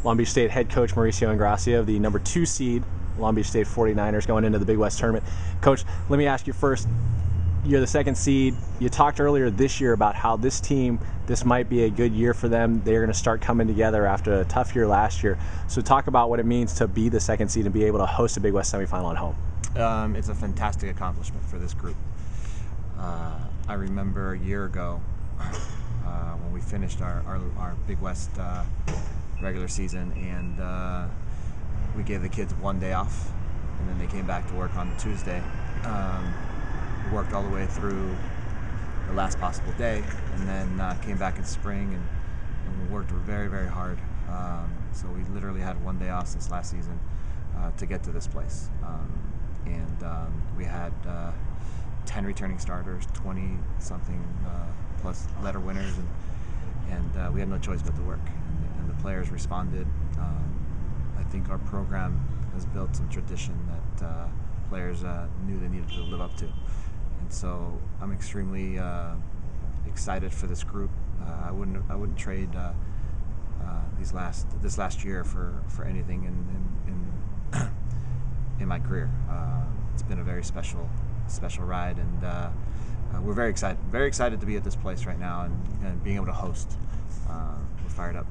Long Beach State head coach Mauricio Ingrassia of the number 2 seed Long Beach State 49ers going into the Big West tournament. Coach, let me ask you first, you're the 2nd seed. You talked earlier this year about how this team, this might be a good year for them. They're going to start coming together after a tough year last year. So talk about what it means to be the 2nd seed and be able to host a Big West semifinal at home. It's a fantastic accomplishment for this group. I remember a year ago when we finished our Big West regular season, and we gave the kids 1 day off, and then they came back to work on the Tuesday. Worked all the way through the last possible day, and then came back in spring and we worked very, very hard. So we literally had 1 day off since last season to get to this place. We had 10 returning starters, 20-something plus letter winners, and we had no choice but to work. And the players responded. I think our program has built some tradition that players knew they needed to live up to. And so I'm extremely excited for this group. I wouldn't trade this last year for anything in my career. It's been a very special ride, and we're very excited to be at this place right now and being able to host. We're fired up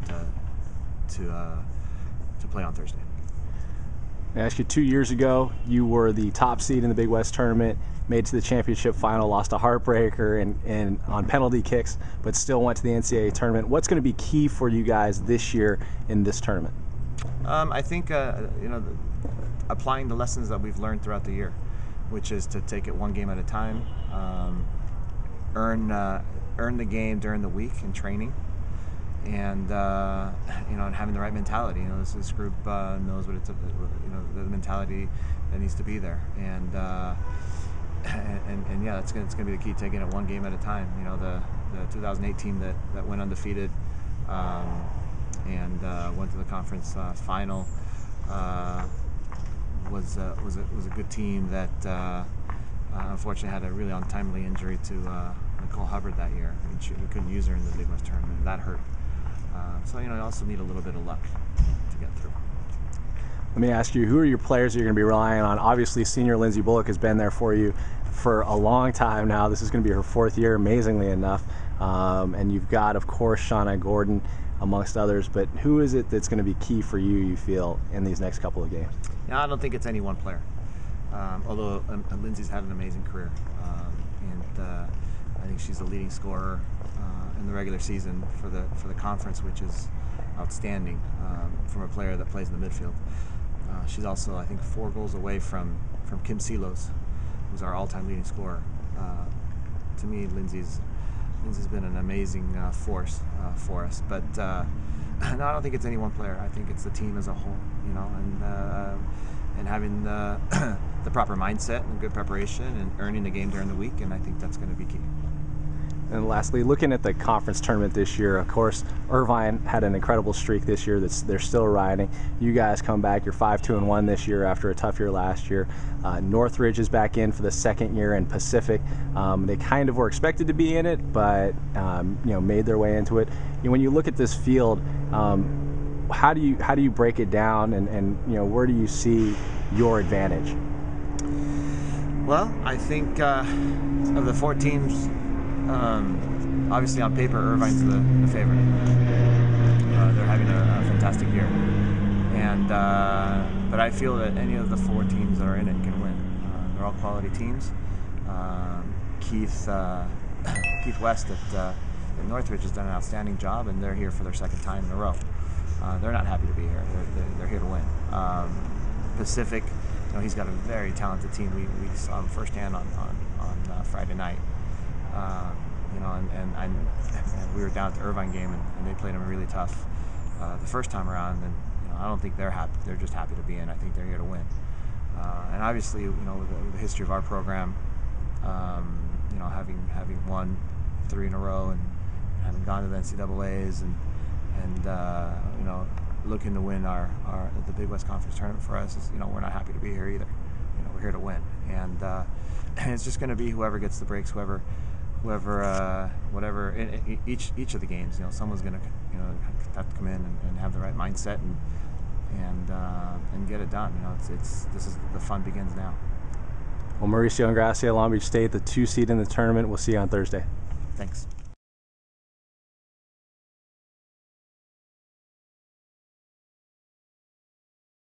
to play on Thursday. I asked you 2 years ago, you were the top seed in the Big West tournament, made to the championship final, lost a heartbreaker and on penalty kicks, but still went to the NCAA tournament. What's going to be key for you guys this year in this tournament? I think applying the lessons that we've learned throughout the year, which is to take it one game at a time, earn the game during the week in training, and and having the right mentality. This group knows what it's, the mentality that needs to be there, and yeah, it's going to be the key, taking it one game at a time. The 2008 team that went undefeated and went to the conference final was a good team that unfortunately had a really untimely injury to Nicole Hubbard that year. We couldn't use her in the Big West tournament. That hurt. So you also need a little bit of luck to get through. Let me ask you, who are your players you're going to be relying on? Obviously, senior Lindsey Bullock has been there for you for a long time now. This is going to be her 4th year, amazingly enough. And you've got, of course, Shauna Gordon, amongst others. But who is it that's going to be key for you feel, in these next couple of games? I don't think it's any one player. Although Lindsey's had an amazing career. I think she's the leading scorer in the regular season for the conference, which is outstanding from a player that plays in the midfield. She's also, I think, 4 goals away from Kim Silos, who's our all-time leading scorer. To me, Lindsey's been an amazing force for us. But no, I don't think it's any one player. I think it's the team as a whole, and having the proper mindset and good preparation and earning the game during the week, and I think that's going to be key. And lastly, looking at the conference tournament this year, of course, Irvine had an incredible streak this year that they're still riding. You guys come back, you're 5-2-1 this year after a tough year last year. Northridge is back in for the 2nd year, in Pacific. They kind of were expected to be in it, but made their way into it. When you look at this field, how do you break it down, and where do you see your advantage? Well, I think of the 4 teams, obviously on paper Irvine's the favorite. They're having a fantastic year, but I feel that any of the 4 teams that are in it can win. They're all quality teams. Keith West at Northridge has done an outstanding job, and they're here for their 2nd time in a row. They're not happy to be here. They're here to win. Pacific, he's got a very talented team. We saw him firsthand on Friday night. And we were down at the Irvine game, and they played them really tough the first time around. And I don't think they're happy. They're just happy to be in. I think they're here to win. And obviously, with the history of our program, having won 3 in a row and having gone to the NCAA's and looking to win the Big West Conference tournament for us is, we're not happy to be here either. We're here to win, and it's just going to be whoever gets the breaks, whoever whatever each of the games, someone's gonna have to come in and have the right mindset and get it done. This is the fun begins now. Well, Mauricio Ingrassia, Long Beach State, the 2 seed in the tournament. We'll see you on Thursday. Thanks.